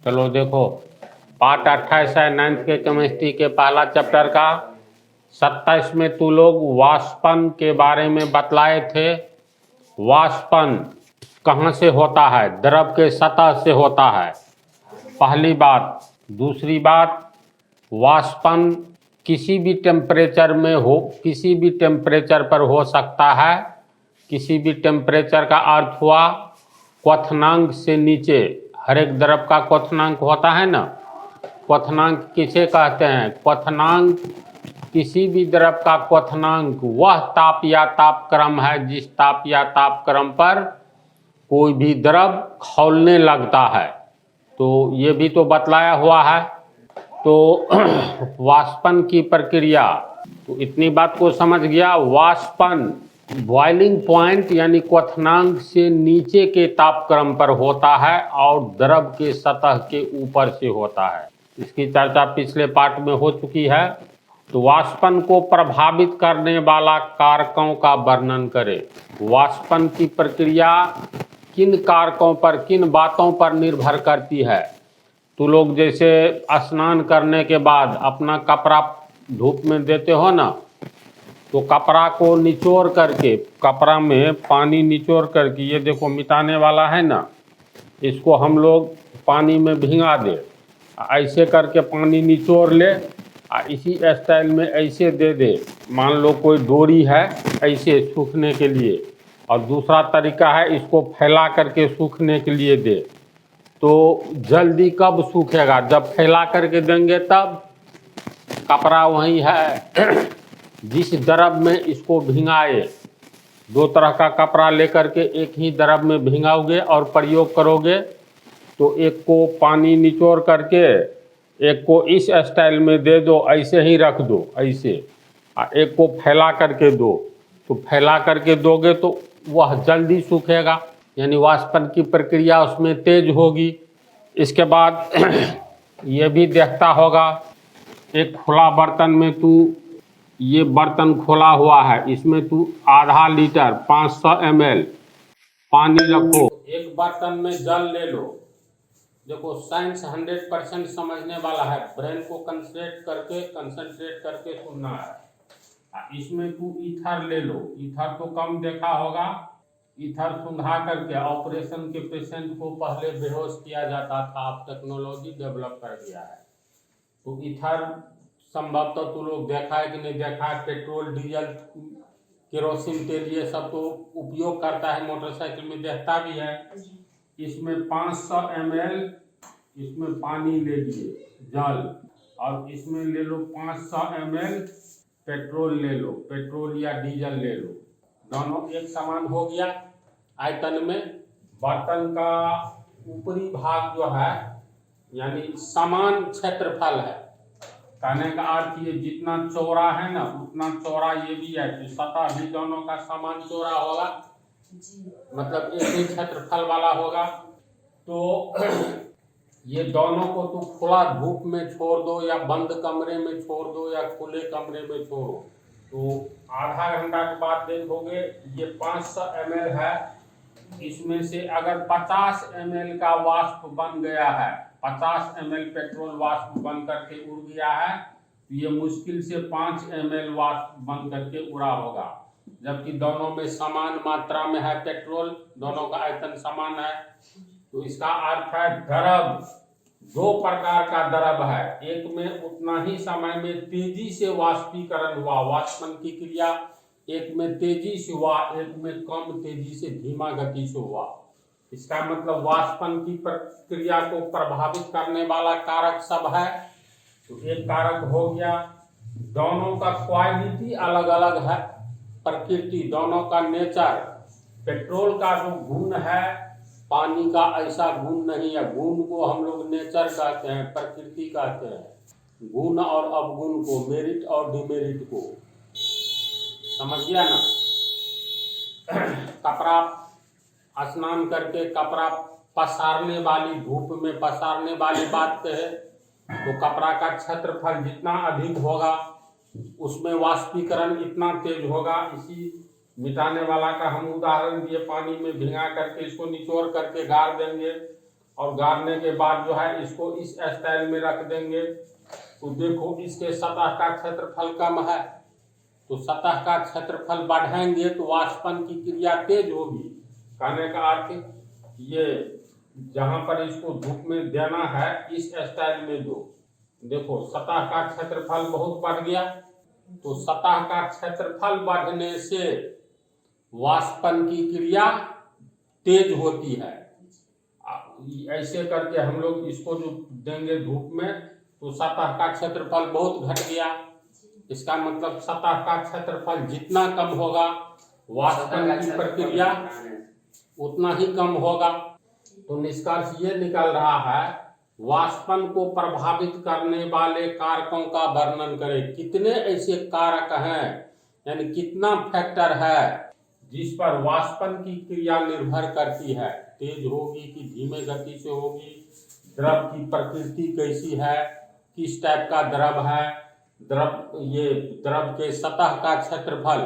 चलो देखो, पार्ट 28 है 9th के केमिस्ट्री के पहला चैप्टर का। 27 में तू लोग वाष्पन के बारे में बतलाए थे। वाष्पन कहाँ से होता है? द्रव के सतह से होता है, पहली बात। दूसरी बात, वाष्पन किसी भी टेम्परेचर में हो, किसी भी टेम्परेचर पर हो सकता है। किसी भी टेम्परेचर का अर्थ हुआ क्वथनांक से नीचे। हर एक द्रव का क्वथनांक होता है ना। क्वथनांक किसे कहते हैं? क्वथनांक किसी भी द्रव का क्वथनांक वह ताप या तापक्रम है जिस ताप या तापक्रम पर कोई भी द्रव खौलने लगता है। तो ये भी तो बतलाया हुआ है। तो वाष्पन की प्रक्रिया, तो इतनी बात को समझ गया। वाष्पन बॉइलिंग पॉइंट यानी क्वथनांक से नीचे के तापक्रम पर होता है और द्रव के सतह के ऊपर से होता है। इसकी चर्चा पिछले पार्ट में हो चुकी है। तो वाष्पन को प्रभावित करने वाला कारकों का वर्णन करें। वाष्पन की प्रक्रिया किन कारकों पर, किन बातों पर निर्भर करती है? तो लोग जैसे स्नान करने के बाद अपना कपड़ा धूप में देते हो ना, तो कपड़ा को निचोड़ करके, कपड़ा में पानी निचोड़ करके, ये देखो मिटाने वाला है ना, इसको हम लोग पानी में भिंगा दे, ऐसे करके पानी निचोड़ ले, इसी स्टाइल में ऐसे दे दे। मान लो कोई डोरी है ऐसे सूखने के लिए, और दूसरा तरीका है इसको फैला करके सूखने के लिए दे। तो जल्दी कब सूखेगा? जब फैला करके देंगे तब। कपड़ा वही है जिस द्रव में इसको भिंगाए, दो तरह का कपड़ा लेकर के एक ही द्रव में भिंगाओगे और प्रयोग करोगे, तो एक को पानी निचोड़ करके एक को इस स्टाइल में दे दो, ऐसे ही रख दो ऐसे, एक को फैला करके दो। तो फैला करके दोगे तो वह जल्दी सूखेगा, यानी वाष्पन की प्रक्रिया उसमें तेज होगी। इसके बाद ये भी देखता होगा, एक खुला बर्तन में तू, ये बर्तन खोला हुआ है, इसमें तू आधा लीटर 500 ml पानी रखो। एक बर्तन में जल ले लो। देखो साइंस 100% समझने वाला है, ब्रेन को कंसंट्रेट करके सुनना है। इसमें तू ईथर ले लो। ईथर तो कम देखा होगा। ईथर सुंघा करके ऑपरेशन के पेशेंट को पहले बेहोश किया जाता था, अब टेक्नोलॉजी डेवलप कर दिया है। तो ईथर संभवतः तू लोग देखा है कि नहीं देखा है। पेट्रोल, डीजल, केरोसिन तेल ये सब तो उपयोग करता है, मोटरसाइकिल में देखता भी है। इसमें 500 ml इसमें पानी ले लिए जल, और इसमें ले लो 500 ml पेट्रोल ले लो, पेट्रोल या डीजल ले लो। दोनों एक समान हो गया आयतन में। बर्तन का ऊपरी भाग जो है यानी समान क्षेत्रफल है। कहने का अर्थ ये जितना चौड़ा है ना उतना चौड़ा ये भी है, तो सतह भी दोनों का समान चौड़ा होगा, मतलब एक ही क्षेत्रफल वाला होगा। तो ये दोनों को तो खुला धूप में छोड़ दो या बंद कमरे में छोड़ दो या खुले कमरे में छोड़ो, तो आधा घंटा के बाद देखोगे ये 500 ml है, इसमें से अगर 50 ml का वाष्प बन गया है, 50 ml पेट्रोल वाष्प बन करके उड़ गया है, तो ये मुश्किल से 5 ml वाष्प बन करके उड़ा होगा। जबकि दोनों में समान मात्रा में है पेट्रोल, दोनों का आयतन समान है। तो इसका अर्थ है द्रव दो प्रकार का द्रव है। एक में उतना ही समय में तेजी से वाष्पीकरण हुआ, वाष्पन की क्रिया एक में तेजी से हुआ, एक में कम तेजी से धीमा गति से हुआ। इसका मतलब वाष्पन की प्रक्रिया को प्रभावित करने वाला कारक सब है। तो एक कारक हो गया, दोनों का क्वालिटी अलग अलग है, प्रकृति दोनों का नेचर। पेट्रोल का जो गुण है पानी का ऐसा गुण नहीं है। गुण को हम लोग नेचर कहते हैं, प्रकृति कहते हैं। गुण और अवगुण को, मेरिट और डिमेरिट को, समझ गया ना। कपड़ा स्नान करके कपड़ा पसारने वाली, धूप में पसारने वाली बात कहे तो कपड़ा का क्षेत्रफल जितना अधिक होगा उसमें वाष्पीकरण इतना तेज होगा। इसी मिटाने वाला का हम उदाहरण दिए, पानी में भिंगा करके इसको निचोड़ करके गाड़ देंगे और गाड़ने के बाद जो है इसको इस स्टाइल में रख देंगे तो देखो इसके सतह का क्षेत्रफल कम है, तो सतह का क्षेत्रफल बढ़ाएंगे तो वाष्पन की क्रिया तेज होगी। कहने का अर्थ ये जहां पर इसको धूप में देना है इस स्टाइल में दो। देखो सतह का क्षेत्रफल बहुत बढ़ गया, तो सतह का क्षेत्रफल बढ़ने से वाष्पन की क्रिया तेज होती है। ऐसे करके हम लोग इसको जो देंगे धूप में तो सतह का क्षेत्रफल बहुत घट गया। इसका मतलब सतह का क्षेत्रफल जितना कम होगा वाष्पन की प्रक्रिया उतना ही कम होगा। तो निष्कर्ष ये निकल रहा है, वाष्पन को प्रभावित करने वाले कारकों का वर्णन करें। कितने ऐसे कारक हैं, यानी कितना फैक्टर है जिस पर वाष्पन की क्रिया निर्भर करती है, तेज होगी कि धीमे गति से होगी, द्रव की प्रकृति कैसी है, किस टाइप का द्रव है, द्रव के सतह का क्षेत्रफल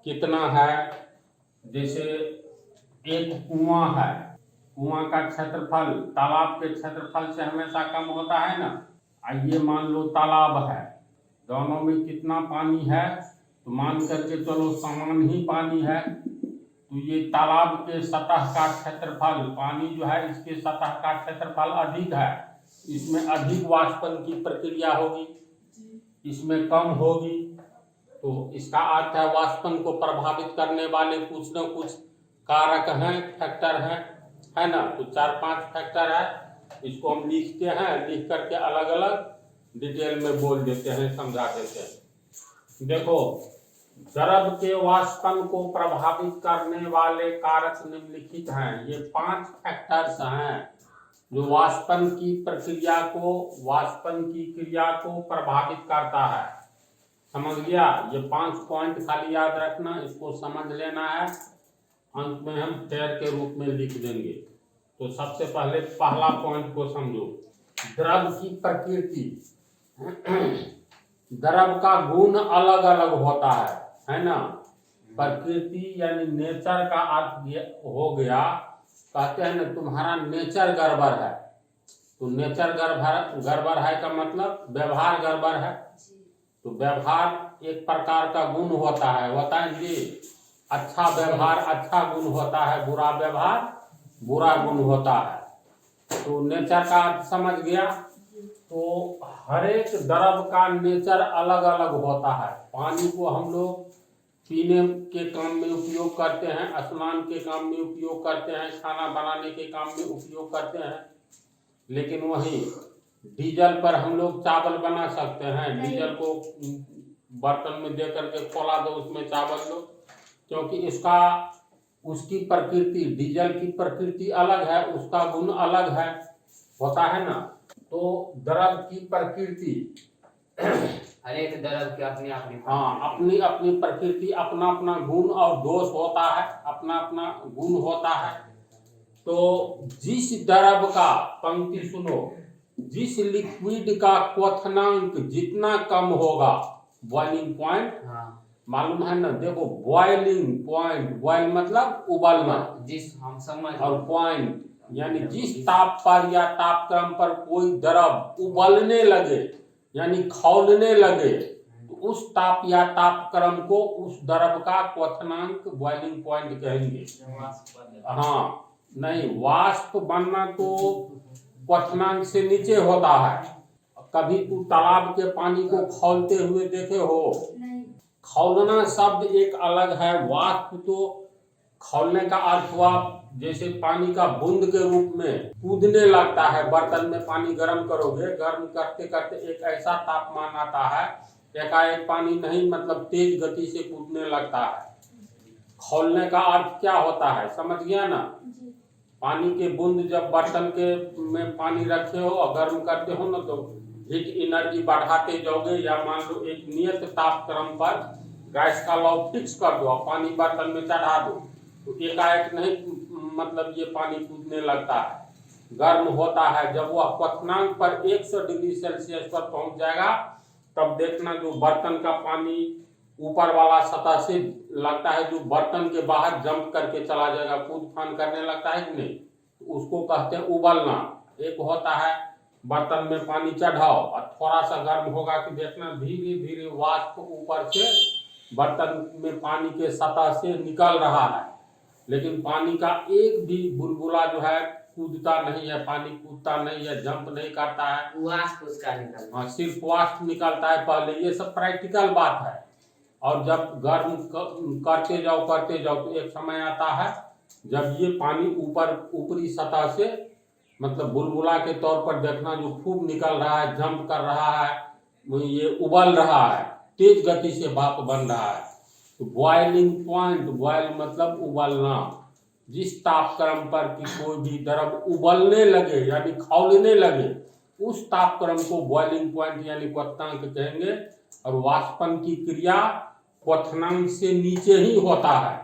कितना है। जैसे एक कुआं है, कुआं का क्षेत्रफल तालाब के क्षेत्रफल से हमेशा कम होता है ना। आइए मान लो तालाब है, दोनों में कितना पानी है, तो मान करके चलो समान ही पानी है, तो ये तालाब के सतह का क्षेत्रफल, पानी जो है इसके सतह का क्षेत्रफल अधिक है, इसमें अधिक वाष्पन की प्रक्रिया होगी, इसमें कम होगी। तो इसका अर्थ है वाष्पन को प्रभावित करने वाले कुछ न कुछ कारक हैं, फैक्टर हैं, है ना। तो 4-5 फैक्टर है, इसको हम लिखते हैं, लिख करके अलग अलग डिटेल में बोल देते हैं, समझा देते हैं। देखो द्रव के वाष्पन को प्रभावित करने वाले कारक निम्नलिखित हैं। ये 5 फैक्टर्स हैं जो वाष्पन की प्रक्रिया को, वाष्पन की क्रिया को प्रभावित करता है। समझ गया? ये 5 पॉइंट खाली याद रखना, इसको समझ लेना है, अंत में हम फेयर के रूप में लिख देंगे। तो सबसे पहले पहला पॉइंट को समझो, द्रव की प्रकृति। द्रव का गुण अलग अलग होता है ना। प्रकृति यानी नेचर का अर्थ हो गया, कहते हैं ना तुम्हारा नेचर गड़बड़ है, तो नेचर गड़बड़ है का मतलब व्यवहार गड़बड़ है। तो व्यवहार एक प्रकार का गुण होता है जी। अच्छा व्यवहार अच्छा गुण होता है, बुरा व्यवहार बुरा गुण होता है। तो नेचर का अर्थ समझ गया। तो हर एक द्रव का नेचर अलग अलग होता है। पानी को हम लोग पीने के काम में उपयोग करते हैं, स्नान के काम में उपयोग करते हैं, खाना बनाने के काम में उपयोग करते हैं, लेकिन वहीं डीजल पर हम लोग चावल बना सकते हैं। डीजल को बर्तन में दे करके खोला दो, उसमें चावल दो, क्योंकि उसकी प्रकृति, डीजल की प्रकृति अलग है, उसका गुण अलग है, होता है ना। तो द्रव की प्रकृति हर एक द्रव की अपनी अपनी अपनी अपनी प्रकृति, अपना अपना गुण और दोष होता है, अपना अपना गुण होता है। तो जिस द्रव का, पंक्ति सुनो, जिस लिक्विड का क्वथनांक जितना कम होगा, बॉइलिंग पॉइंट मालूम है ना। देखो बॉइलिंग पॉइंट, बॉइल मतलब उबलना, जिस हम समझ, और पॉइंट यानी जिस ताप पर या तापक्रम पर कोई द्रव उबलने लगे यानी खौलने लगे, तो उस ताप या तापक्रम को उस द्रव का क्वथनांक बॉइलिंग पॉइंट कहेंगे। हाँ नहीं, वाष्प बनना तो क्वथनांक से नीचे होता है। कभी तू तालाब के पानी को खौलते हुए देखे हो? खौलना शब्द एक अलग है, वाष्प तो खौलने का अर्थ हुआ जैसे पानी का बूंद के रूप में कूदने लगता है। बर्तन में पानी गर्म करोगे, गर्म करते करते एक ऐसा तापमान आता है, एकाएक पानी नहीं मतलब तेज गति से कूदने लगता है। खौलने का अर्थ क्या होता है, समझ गया ना। पानी के बूंद जब बर्तन के में पानी रखे हो और गर्म करते हो ना, तो हीट एनर्जी बढ़ाते जाओगे, या मान लो एक नियत तापक्रम पर गैस का लॉ फिक्स कर दो और पानी बर्तन में चढ़ा दो, तो एकाएक नहीं मतलब ये पानी कूदने लगता है, गर्म होता है। जब वह क्वथनांक पर 100 डिग्री सेल्सियस पर पहुंच जाएगा, तब देखना जो बर्तन का पानी ऊपर वाला सतह से लगता है, जो बर्तन के बाहर जंप करके चला जाएगा, कूद फान करने लगता है कि नहीं, तो उसको कहते हैं उबलना। एक होता है बर्तन में पानी चढ़ाओ और थोड़ा सा गर्म होगा कि देखना धीरे धीरे वाष्प ऊपर से बर्तन में पानी के सतह से निकल रहा है, लेकिन पानी का एक भी बुलबुला जो है कूदता नहीं है, पानी कूदता नहीं है, जंप नहीं करता है, वाष्प उसका निकलता हाँ सिर्फ वाष्प निकलता है पहले। ये सब प्रैक्टिकल बात है। और जब गर्म करते जाओ तो एक समय आता है जब ये पानी ऊपरी सतह से मतलब बुलबुला के तौर पर देखना जो खूब निकल रहा है, जंप कर रहा है, ये उबल रहा है, तेज गति से भाप बन रहा है। तो बॉइलिंग पॉइंट, बॉयल मतलब उबलना। जिस तापक्रम पर कि कोई भी द्रव उबलने लगे यानी खौलने लगे, उस तापक्रम को बॉइलिंग पॉइंट यानी क्वथनांक कहेंगे। और वाष्पन की क्रिया क्वथनांक से नीचे ही होता है।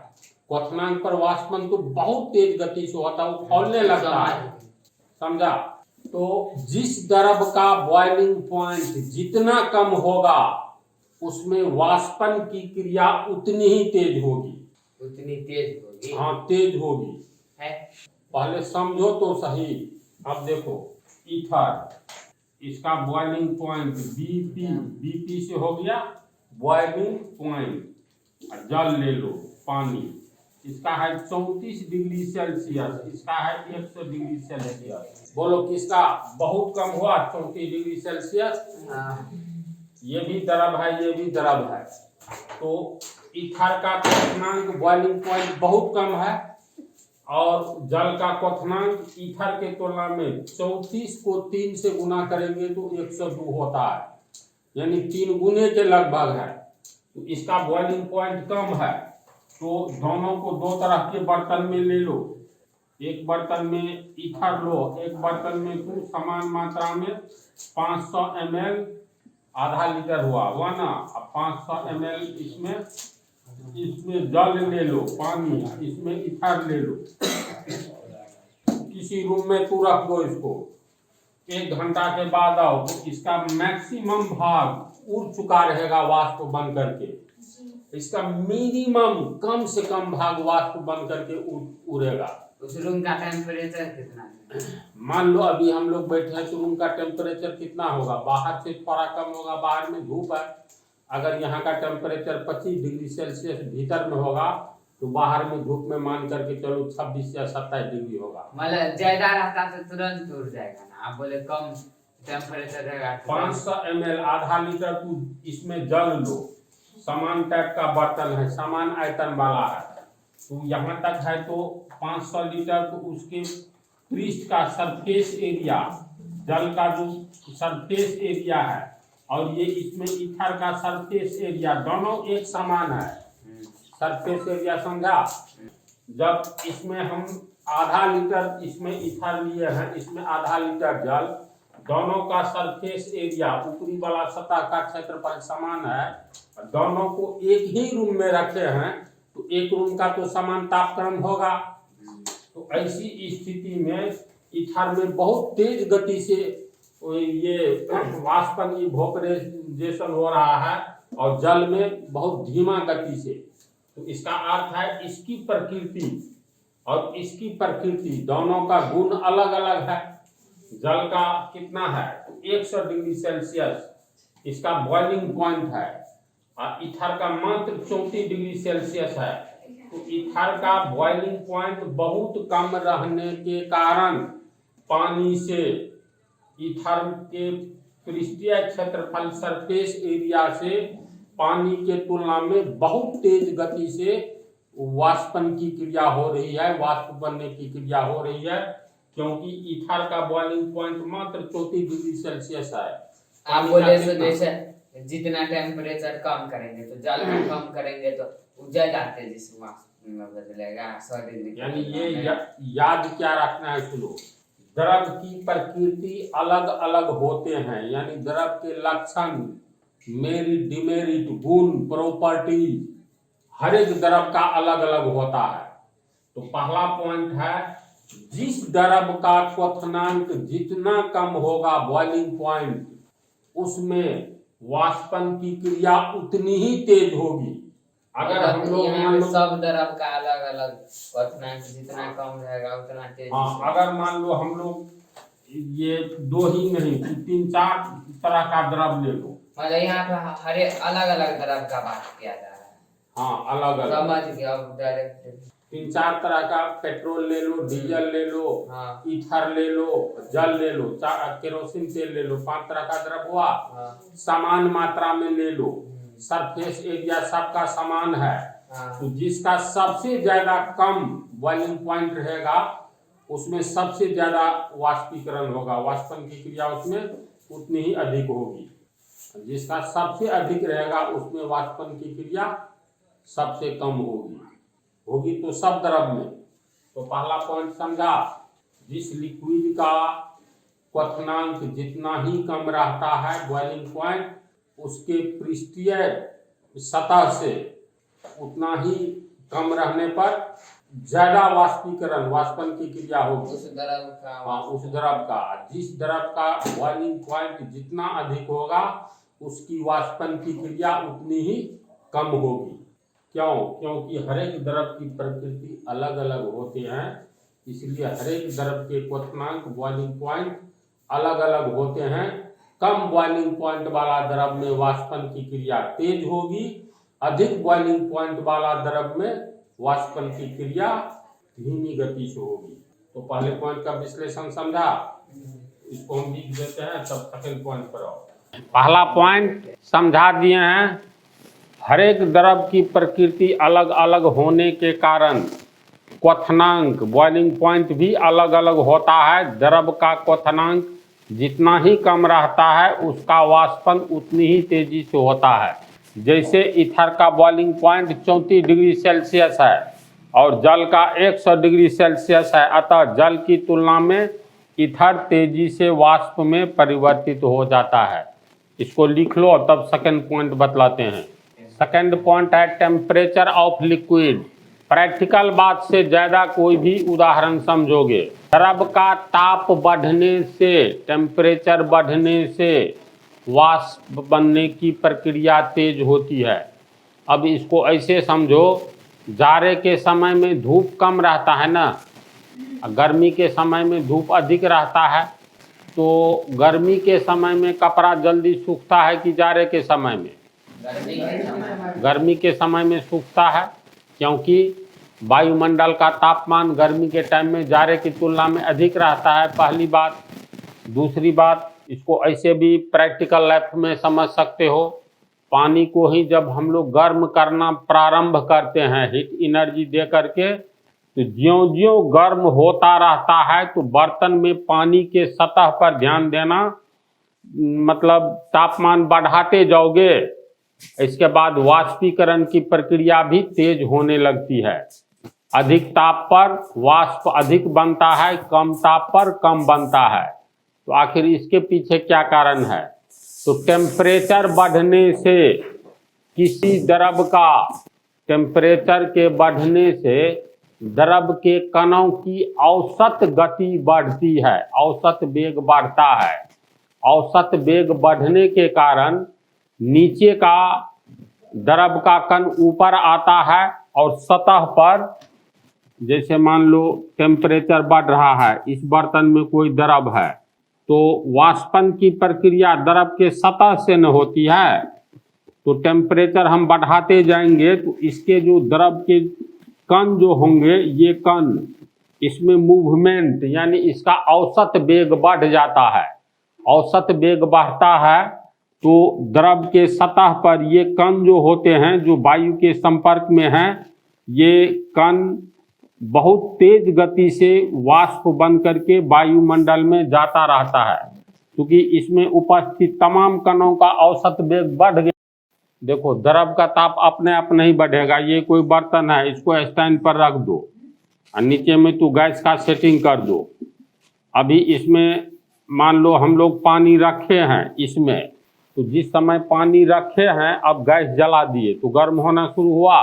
क्वथनांक पर वाष्पन तो बहुत तेज गति से होता है, वो खौलने लगता है, समझा। तो जिस द्रव का बॉइलिंग पॉइंट जितना कम होगा उसमें वाष्पन की क्रिया उतनी ही तेज होगी, उतनी तेज होगी। हाँ तेज होगी है पहले समझो तो सही। अब देखो ईथर, इसका बॉइलिंग पॉइंट बीपी, बीपी से हो गया बॉइलिंग पॉइंट। और जल ले लो पानी, इसका है 34 डिग्री सेल्सियस, इसका है 100 डिग्री सेल्सियस। बोलो किसका बहुत कम हुआ 34 डिग्री सेल्सियस? ये भी द्रव है, ये भी द्रव है। तो ईथर का क्वथनांक बॉइलिंग पॉइंट बहुत कम है और जल का क्वथनांक ईथर के तुलना में 34 को 3 से गुना करेंगे तो 102 होता है, यानी 3 गुने के लगभग है। तो इसका बॉइलिंग पॉइंट कम है। तो दोनों को दो तरह के बर्तन में ले लो। एक बर्तन में ईथर लो, एक बर्तन में तुम समान मात्रा में 500 ml, आधा लीटर हुआ ना। अब 500 ml इसमें जल ले लो, पानी, इसमें ईथर ले लो। किसी रूम में तू रख दो इसको, 1 घंटा के बाद आओ तो इसका मैक्सिमम भाग उड़ चुका रहेगा वाष्प बन करके। इसका मिनिमम कम से कम भाग वाष्प बन करके उड़ेगा। उस रूम का टेम्परेचर कितना है? मान लो अभी हम लोग बैठे हैं तो रूम का टेम्परेचर कितना होगा? बाहर से थोड़ा कम होगा, बाहर में धूप है। अगर यहाँ का टेम्परेचर 25 डिग्री सेल्सियस भीतर में होगा तो बाहर में धूप में मान करके चलो 26 या 27 डिग्री होगा। मतलब ज्यादा रहता तो तुरंत उड़ जाएगा ना, आप बोले कम टेम्परेचर रहेगा। 500 ml, आधा लीटर तू इसमें जल लो। समान टाइप का बर्तन है, समान आयतन वाला है, तो यहाँ तक है तो 500 लीटर, तो उसके पृष्ठ का सरफेस एरिया, जल का जो सरफेस एरिया है और ये इसमें ईथर का सरफेस एरिया, दोनों एक समान है। सरफेस एरिया समझा? जब इसमें हम आधा लीटर इसमें ईथर लिए हैं, इसमें आधा लीटर जल, दोनों का सरफेस एरिया ऊपरी वाला सतह का क्षेत्रफल समान है, दोनों को एक ही रूम में रखे हैं तो एक रूम का तो समान तापक्रम होगा। तो ऐसी स्थिति में ईथर में बहुत तेज गति से ये वाष्पन इवोपरेशन हो रहा है और जल में बहुत धीमा गति से। तो इसका अर्थ है इसकी प्रकृति और इसकी प्रकृति दोनों का गुण अलग अलग है। जल का कितना है? 100 डिग्री सेल्सियस इसका बॉइलिंग पॉइंट है और ईथर का मात्र 34 डिग्री सेल्सियस है। तो ईथर का बॉइलिंग पॉइंट बहुत कम रहने के कारण पानी से ईथर के पृष्ठीय क्षेत्रफल सरफेस एरिया से पानी के तुलना में बहुत तेज गति से वाष्पन की क्रिया हो रही है, वाष्प बनने की क्रिया हो रही है, क्योंकि ईथर का बॉइलिंग पॉइंट मात्र 34 डिग्री सेल्सियस है। आप बोले तो जैसे जितना टेम्परेचर कम करेंगे तो जल में कम करेंगे तो ज्यादा तेजी से वाष्प में बदलेगा 100 डिग्री। यानी ये याद क्या रखना है, सुनो, द्रव की प्रकृति अलग अलग होते हैं, यानी द्रव के लक्षण, मेरिट, डिमेरिट, गुण, प्रॉपर्टी हर एक द्रव का अलग अलग होता है। तो पहला पॉइंट है जिस द्रव का क्वथनांक जितना कम होगा बॉइलिंग पॉइंट, उसमें वाष्पन की क्रिया उतनी ही तेज होगी। अगर हम लोग यहाँ पे सब द्रव का अलग अलग क्वथनांक जितना कम रहेगा उतना तेजी हाँ, से। अगर मान लो हम लोग ये दो ही नहीं 3-4 तरह का द्रव ले लो। मतलब यहाँ पे हर अलग अलग द्रव का बात किया जा रहा है। हाँ, अलग अलग समझ गया अब डायरेक्ट। 3-4 तरह का पेट्रोल ले लो, डीजल ले लो, हाँ। ईथर ले लो, जल ले लो, केरोसिन तेल ले लो, 5 तरह का द्रव हुआ। हाँ। समान मात्रा में ले लो, सरफेस एरिया सबका समान है। हाँ। तो जिसका सबसे ज्यादा कम बॉइलिंग पॉइंट रहेगा उसमें सबसे ज्यादा वाष्पीकरण होगा, वाष्पन की क्रिया उसमें उतनी ही अधिक होगी। जिसका सबसे अधिक रहेगा उसमें वाष्पन की क्रिया सबसे कम होगी तो सब द्रव में। तो पहला पॉइंट समझा, जिस लिक्विड का क्वथनांक जितना ही कम रहता है बॉइलिंग पॉइंट उसके पृष्ठीय सतह से उतना ही कम रहने पर ज्यादा वाष्पीकरण वाष्पन की क्रिया होगी उस द्रव का। हाँ, उस द्रव का। जिस द्रव का बॉइलिंग पॉइंट जितना अधिक होगा उसकी वाष्पन की क्रिया उतनी ही कम होगी। क्यों? क्योंकि हर एक द्रव की प्रकृति अलग अलग होते हैं, इसलिए हर एक द्रव के क्वथनांक बॉइलिंग पॉइंट अलग अलग होते हैं। कम बॉइलिंग पॉइंट वाला द्रव में वाष्पन की क्रिया तेज होगी, अधिक बॉइलिंग पॉइंट वाला द्रव में वाष्पन की क्रिया धीमी गति से होगी। तो पहले पॉइंट का विश्लेषण समझा, इसको हम लिख देते हैं तब सेकंड पॉइंट पर आओ। पहला पॉइंट समझा दिए हैं, हर एक द्रव की प्रकृति अलग अलग होने के कारण क्वथनांक बॉइलिंग पॉइंट भी अलग अलग होता है। द्रव का क्वथनांक जितना ही कम रहता है उसका वाष्पन उतनी ही तेजी से होता है। जैसे ईथर का बॉइलिंग पॉइंट 34 डिग्री सेल्सियस है और जल का 100 डिग्री सेल्सियस है, अतः जल की तुलना में ईथर तेजी से वाष्प में परिवर्तित हो जाता है। इसको लिख लो तब सेकंड पॉइंट बतलाते हैं। सेकंड पॉइंट है टेम्परेचर ऑफ लिक्विड। प्रैक्टिकल बात से ज़्यादा कोई भी उदाहरण समझोगे। द्रव का ताप बढ़ने से, टेम्परेचर बढ़ने से वाष्प बनने की प्रक्रिया तेज होती है। अब इसको ऐसे समझो, जाड़े के समय में धूप कम रहता है ना, गर्मी के समय में धूप अधिक रहता है। तो गर्मी के समय में कपड़ा जल्दी सूखता है कि जाड़े के समय में? गर्मी के समय में सूखता है, क्योंकि वायुमंडल का तापमान गर्मी के टाइम में जाड़े की तुलना में अधिक रहता है, पहली बात। दूसरी बात, इसको ऐसे भी प्रैक्टिकल लाइफ में समझ सकते हो, पानी को ही जब हम लोग गर्म करना प्रारंभ करते हैं हीट एनर्जी दे करके, तो ज्यों ज्यों गर्म होता रहता है तो बर्तन में पानी के सतह पर ध्यान देना, मतलब तापमान बढ़ाते जाओगे, इसके बाद वाष्पीकरण की प्रक्रिया भी तेज होने लगती है। अधिक ताप पर वाष्प अधिक बनता है, कम ताप पर कम बनता है। तो आखिर इसके पीछे क्या कारण है? तो टेम्परेचर बढ़ने से किसी द्रव का, टेम्परेचर के बढ़ने से द्रव के कणों की औसत गति बढ़ती है, औसत वेग बढ़ता है। औसत वेग बढ़ने के कारण नीचे का द्रव का कण ऊपर आता है और सतह पर, जैसे मान लो टेम्परेचर बढ़ रहा है, इस बर्तन में कोई द्रव है, तो वाष्पन की प्रक्रिया द्रव के सतह से न होती है, तो टेम्परेचर हम बढ़ाते जाएंगे तो इसके जो द्रव के कण जो होंगे, ये कण, इसमें मूवमेंट यानी इसका औसत वेग बढ़ जाता है। औसत वेग बढ़ता है तो द्रव के सतह पर ये कण जो होते हैं, जो वायु के संपर्क में हैं, ये कण बहुत तेज गति से वाष्प बन करके वायुमंडल में जाता रहता है, क्योंकि इसमें उपस्थित तमाम कणों का औसत वेग बढ़ गया। देखो, द्रव का ताप अपने आप नहीं बढ़ेगा। ये कोई बर्तन है, इसको स्टैंड पर रख दो और नीचे में तू गैस का सेटिंग कर दो। अभी इसमें मान लो हम लोग पानी रखे हैं इसमें, तो जिस समय पानी रखे हैं अब गैस जला दिए तो गर्म होना शुरू हुआ,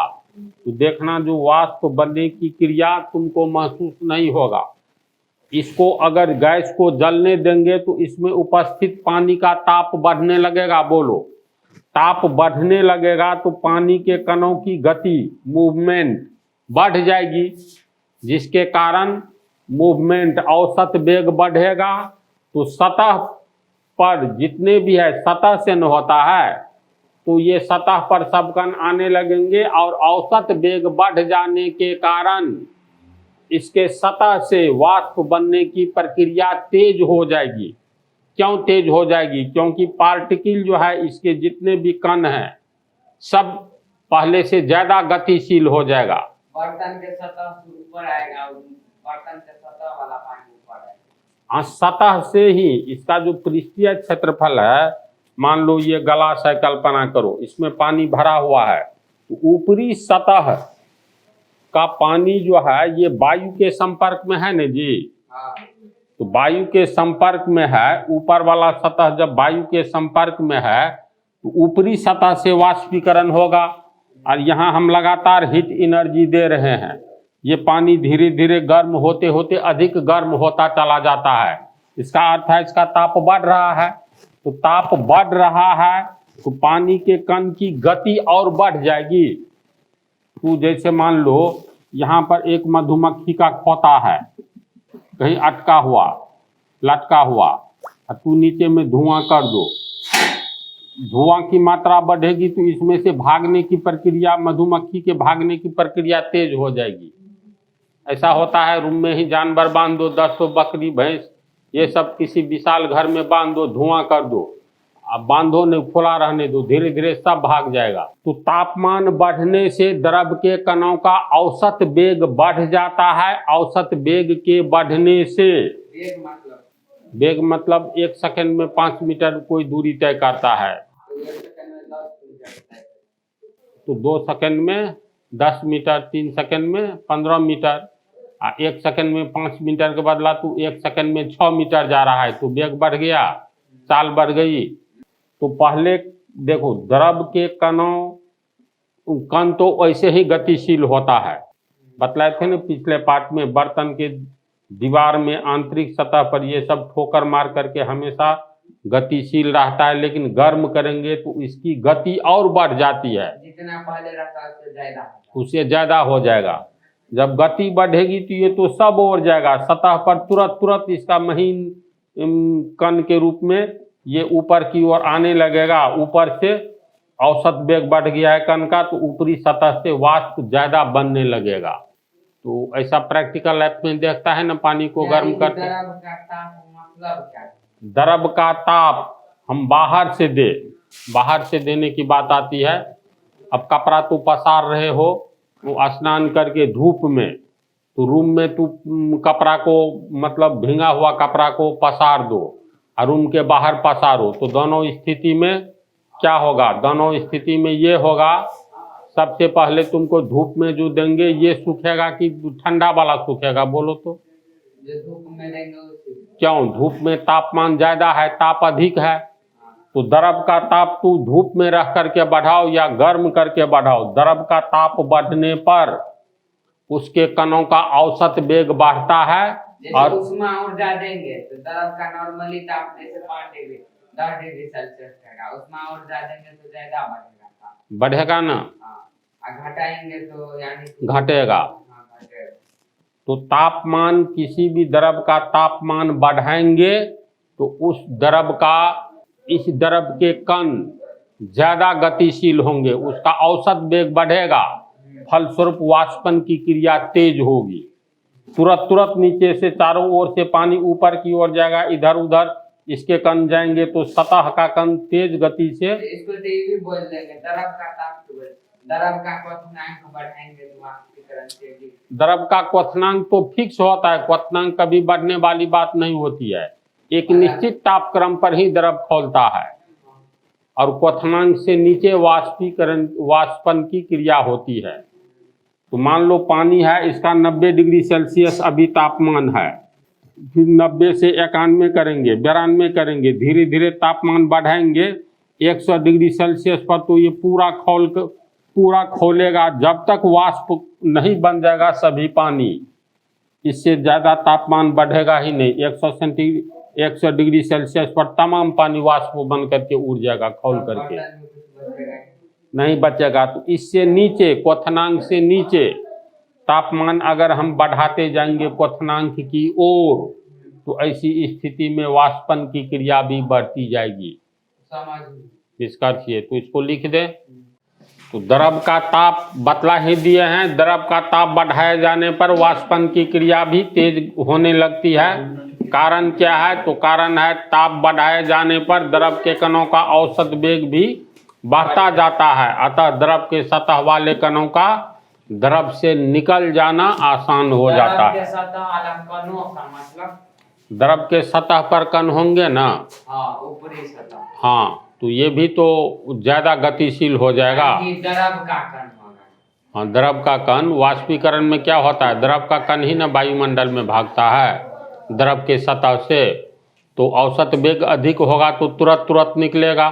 तो देखना जो वाष्प बनने की क्रिया तुमको महसूस नहीं होगा। इसको अगर गैस को जलने देंगे तो इसमें उपस्थित पानी का ताप बढ़ने लगेगा। बोलो, ताप बढ़ने लगेगा तो पानी के कणों की गति मूवमेंट बढ़ जाएगी, जिसके कारण मूवमेंट औसत वेग बढ़ेगा। तो सतह पर जितने भी है, सतह से न होता है, तो ये सतह पर सब कण आने लगेंगे और औसत वेग बढ़ जाने के कारण इसके सतह से वाष्प बनने की प्रक्रिया तेज हो जाएगी। क्यों तेज हो जाएगी? क्योंकि पार्टिकल जो है, इसके जितने भी कण हैं, सब पहले से ज्यादा गतिशील हो जाएगा। बर्तन के सतह से ऊपर आएगा, बर्तन के सतह वाला पानी ऊपर आएगा। हाँ, सतह से ही इसका जो पृष्ठीय क्षेत्रफल है, मान लो ये गिलास है, कल्पना करो इसमें पानी भरा हुआ है, तो ऊपरी सतह का पानी जो है ये वायु के संपर्क में है ना जी। तो वायु के संपर्क में है, ऊपर वाला सतह जब वायु के संपर्क में है तो ऊपरी सतह से वाष्पीकरण होगा, और यहाँ हम लगातार हीट एनर्जी दे रहे हैं। ये पानी धीरे धीरे गर्म होते होते अधिक गर्म होता चला जाता है। इसका अर्थ है इसका ताप बढ़ रहा है। तो ताप बढ़ रहा है तो पानी के कण की गति और बढ़ जाएगी। तो जैसे मान लो यहाँ पर एक मधुमक्खी का खोता है, कहीं अटका हुआ, लटका हुआ, और तू नीचे में धुआं कर दो, धुआं की मात्रा बढ़ेगी तो इसमें से भागने की प्रक्रिया, मधुमक्खी के भागने की प्रक्रिया तेज हो जाएगी। ऐसा होता है, रूम में ही जानवर बांध दो, 10 बकरी भैंस ये सब किसी विशाल घर में बांध दो, धुआं कर दो, अब बांधो नहीं, खुला रहने दो, धीरे धीरे सब भाग जाएगा। तो तापमान बढ़ने से द्रव के कणों का औसत वेग बढ़ जाता है। औसत वेग के बढ़ने से वेग मतलब 1 सेकंड में 5 मीटर कोई दूरी तय करता है, तो 2 सेकंड में 10 मीटर, 3 सेकंड में 15 मीटर, 1 सेकंड में 5 मीटर के बदला तो 1 सेकंड में 6 मीटर जा रहा है, तो वेग बढ़ गया, चाल बढ़ गई। तो पहले देखो, द्रव के कण तो ऐसे ही गतिशील होता है, बतलाए थे ना पिछले पार्ट में। बर्तन के दीवार में आंतरिक सतह पर ये सब ठोकर मार करके हमेशा गतिशील रहता है, लेकिन गर्म करेंगे तो इसकी गति और बढ़ जाती है, जितना पहले रहता उससे ज्यादा हो जाएगा। जब गति बढ़ेगी तो ये तो सब ओर जाएगा, सतह पर तुरंत इसका महीन कण के रूप में ये ऊपर की ओर आने लगेगा। ऊपर से औसत वेग बढ़ गया है कण का, तो ऊपरी सतह से वाष्प ज्यादा बनने लगेगा। तो ऐसा प्रैक्टिकल लाइफ में देखता है ना, पानी को गर्म करके। द्रव का ताप मतलब क्या? द्रव का ताप हम बाहर से देने की बात आती है। अब कपड़ा तू पसार रहे हो, तो स्नान करके धूप में, तो रूम में तू कपड़ा को मतलब भींगा हुआ कपड़ा को पसार दो और रूम के बाहर पसारो, तो दोनों स्थिति में क्या होगा? दोनों स्थिति में ये होगा, सबसे पहले तुमको धूप में जो देंगे ये सूखेगा कि ठंडा वाला सूखेगा? बोलो तो। जो धूप में देंगे क्यों? धूप में तापमान ज्यादा है, ताप अधिक है, तो द्रव का ताप तू धूप में रख करके बढ़ाओ या गर्म करके बढ़ाओ, द्रव का ताप बढ़ने पर उसके कणों का औसत वेग बढ़ता है। और उष्मा ऊर्जा देंगे तो द्रव का नॉर्मली ताप जैसे 5 डिग्री 10 डिग्री सेल्सियस रहेगा, उष्मा ऊर्जा देंगे तो ज्यादा बढ़ेगा ना, घटाएंगे तो यानी घटेगा। तो तापमान, किसी भी द्रव का तापमान बढ़ाएंगे तो उस द्रव का, इस द्रव के कण ज्यादा गतिशील होंगे, उसका औसत वेग बढ़ेगा, फलस्वरूप वाष्पन की क्रिया तेज होगी। तुरंत नीचे से चारों ओर से पानी ऊपर की ओर जाएगा, इधर उधर इसके कण जाएंगे, तो सतह का कण तेज गति से, इसको तो ये भी बोल देंगे द्रव का ताप, द्रव का क्वथनांक बढ़ाएंगे तो वाष्पीकरण तेजी। द्रव का क्वथनांक तो फिक्स होता है, क्वथनांक कभी बढ़ने वाली बात नहीं होती है, एक निश्चित तापक्रम पर ही द्रव खौलता है, और क्वथनांक से नीचे वाष्पन की क्रिया होती है। तो मान लो पानी है, इसका 90 डिग्री सेल्सियस अभी तापमान है, फिर 90 से 91 करेंगे, 92 करेंगे, धीरे धीरे तापमान बढ़ाएंगे 100 डिग्री सेल्सियस पर, तो ये पूरा खोलेगा जब तक वाष्प नहीं बन जाएगा सभी पानी। इससे ज़्यादा तापमान बढ़ेगा ही नहीं, 100 डिग्री सेल्सियस पर तमाम पानी वाष्प बन करके उड़ जाएगा खोल करके। नहीं बचेगा। तो इससे नीचे, क्वथनांक से नीचे तापमान अगर हम बढ़ाते जाएंगे क्वथनांक की ओर, तो ऐसी स्थिति में वाष्पन की क्रिया भी बढ़ती जाएगी। समझ इसका अर्थ ये, तो इसको लिख दे। तो द्रव का ताप बतला ही दिए हैं, द्रव का ताप बढ़ाए जाने पर वाष्पन की क्रिया भी तेज होने लगती है। कारण क्या है? तो कारण है ताप बढ़ाए जाने पर द्रव के कणों का औसत वेग भी बढ़ता जाता है, अतः द्रव के सतह वाले कणों का द्रव से निकल जाना आसान हो जाता है। सतह वाला कणों का मतलब द्रव के सतह पर कण होंगे ना, हाँ, ऊपरी सतह, हाँ, तो ये भी तो ज्यादा गतिशील हो जाएगा। द्रव का कण होगा। हाँ, द्रव का कण वाष्पीकरण में क्या होता है, द्रव का कण ही ना वायुमंडल में भागता है द्रव के सतह से, तो औसत वेग अधिक होगा तो तुरंत निकलेगा,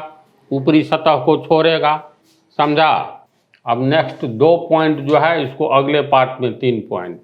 ऊपरी सतह को छोड़ेगा। समझा? अब नेक्स्ट 2 पॉइंट जो है इसको अगले पार्ट में 3 पॉइंट